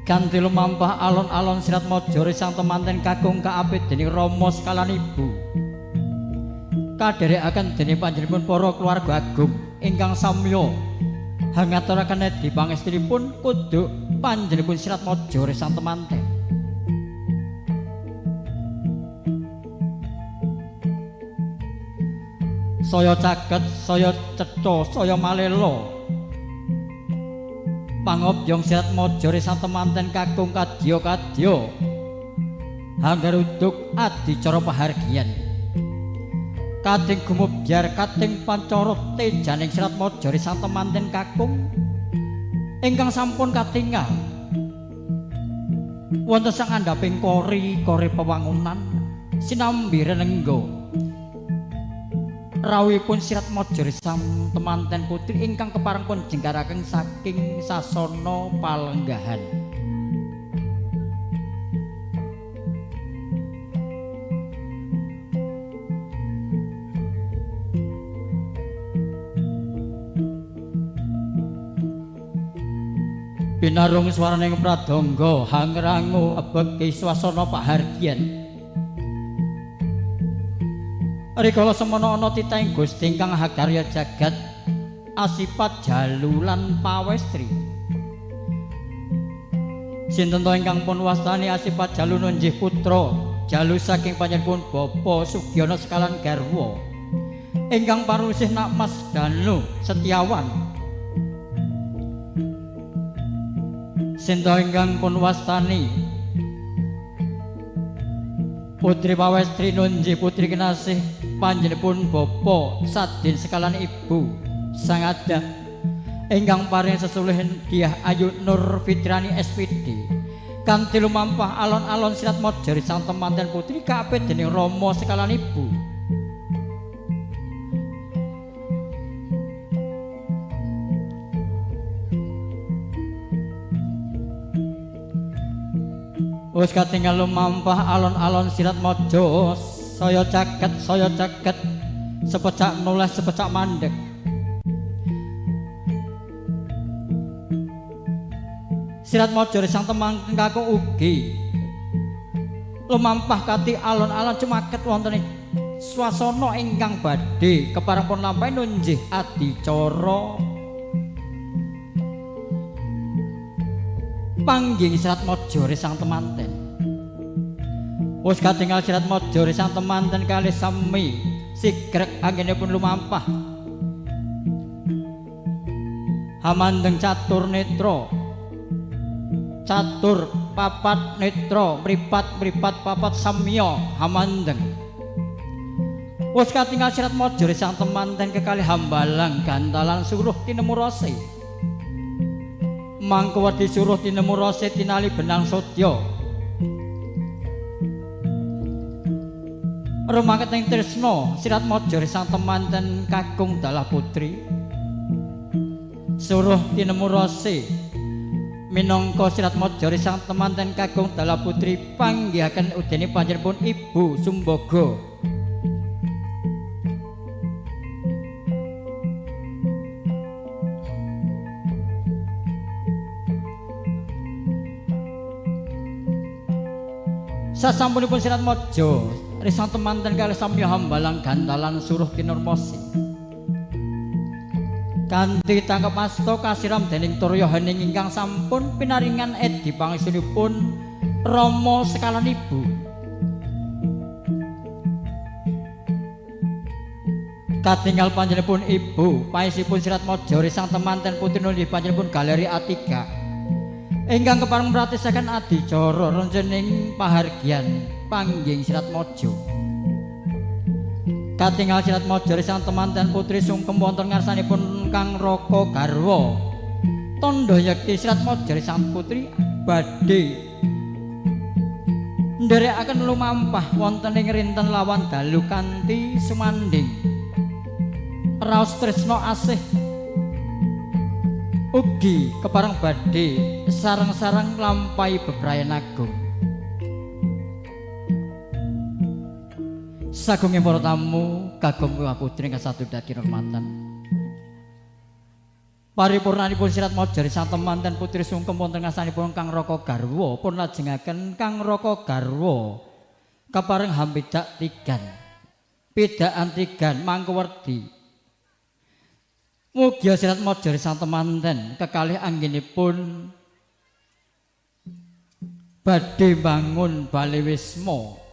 Ganti lumampah alon-alon Sirat Mojore sang temanten kakung kaapit dening Rama sekalan ibu. Kadherekaken dening panjenenganipun para keluarga agung ingkang samya hangaturaken nedhi pangestunipun kudu panjenenganipun Sirat Mojore sang temanten. Saya caket, saya cetha, saya malela. Pangobyong Sirat Mojore sang temanten kakung kadya-kadya hanggaruduk adicara pahargyan. Kading gumubyar kating pancara tejaning Sirat Mojore sang temanten kakung ingkang sampun katingal wonten sang andhaping kori pewangunan sinambi renengga rawuhipun Sirat Mojore sang temanten putri ingkang keparengipun jenggaraken saking sasana palenggahan. Pinarung swaraning pradangga hangrangu ebeki swasana pahargyan. Rikala semana ana titahing Gusti ingkang hakarya jagat asipat jalu lan pawestri. Sinten to ingkang pun wastani asipat jalu nunjih putra jalu saking panjenenganipun Bapa Sugyana sekalan garwa ingkang parusih nak Mas Danu Setiawan. Sinten ingkang pun wastani Putri Pawestri nunjih putri kinasih panjenenganipun Bapa Sadin sekalan ibu Sangada ingkang paring sesulihin Dyah Ayu Nur Fitrani SPD kanthi lumampah alon-alon Sirat Mojore sang temanten putri kaapit dening Rama sekalan ibu. Wis katingal lumampah alon-alon Sirat Mojo saya caket sepecak nulis sepecak mandek. Sirat Mojore sang temanten kakung ugi lumampah kati alon-alon cumaket wonten swasana ingkang badhe keparengipun lampahi nunjih adicara panggih Sirat Mojore sang temanten. Wis katingal Sirat Mojore sang temanten kalih sami sigrek anggenipun lumampah. Hamandeng catur netra. Catur papat netra, mripat papat samya hamandeng. Wis katingal Sirat Mojore sang temanten kekalih hambalang gantalan suruh tinemu rase. Mangko disuruh tinemu rase tinali benang sodya. Rumaketing tresna Sirat Mojore sang temanten kakung dalah putri. Suruh tinemu rase minangka Sirat Mojore sang temanten kakung dalah putri panggihaken udene panjenenganipun Ibu Sumbaga. Sasampunipun Sirat Mojore sang temanten kalih samya hambalang gantalan suruh kinurmasi. Kanthi tangkep asta kasiram dening Turya Hening ingkang sampun pinaringan edi pangestunipun Rama sekalan ibu. Katingal panjenenganipun ibu paesipun Sirat Mojore sang temanten putri nunggih panjenenganipun Galeri A3 ingkang kepareng mratisaken adicara rencening pahargyan panggih Sirat Mojo. Katingal Sirat Mojore sang temanten putri sungkem wonten ngarsanipun Kang Raka garwa. Tandha yekti Sirat Mojore sang putri badhe nderekaken lumampah wonten ing rinten lawan dalu kanthi sumanding raos tresna asih. Ugi kepareng badhe sareng-sareng lampahi bebrayan agung. Sagunging para tamu kagem putri ingkang sadaya kinurmatan. Paripurnanipun sirat mojari santemanten putri sungkem wonten ngasanipun Kang Raka Garwa pun lajengaken Kang Raka Garwa kapareng hampidak tigan. Pedakan tigan mangkuwerdi. Mugia sirat mojari santemanten kekalih anggenipun badhe bangun Bale Wisma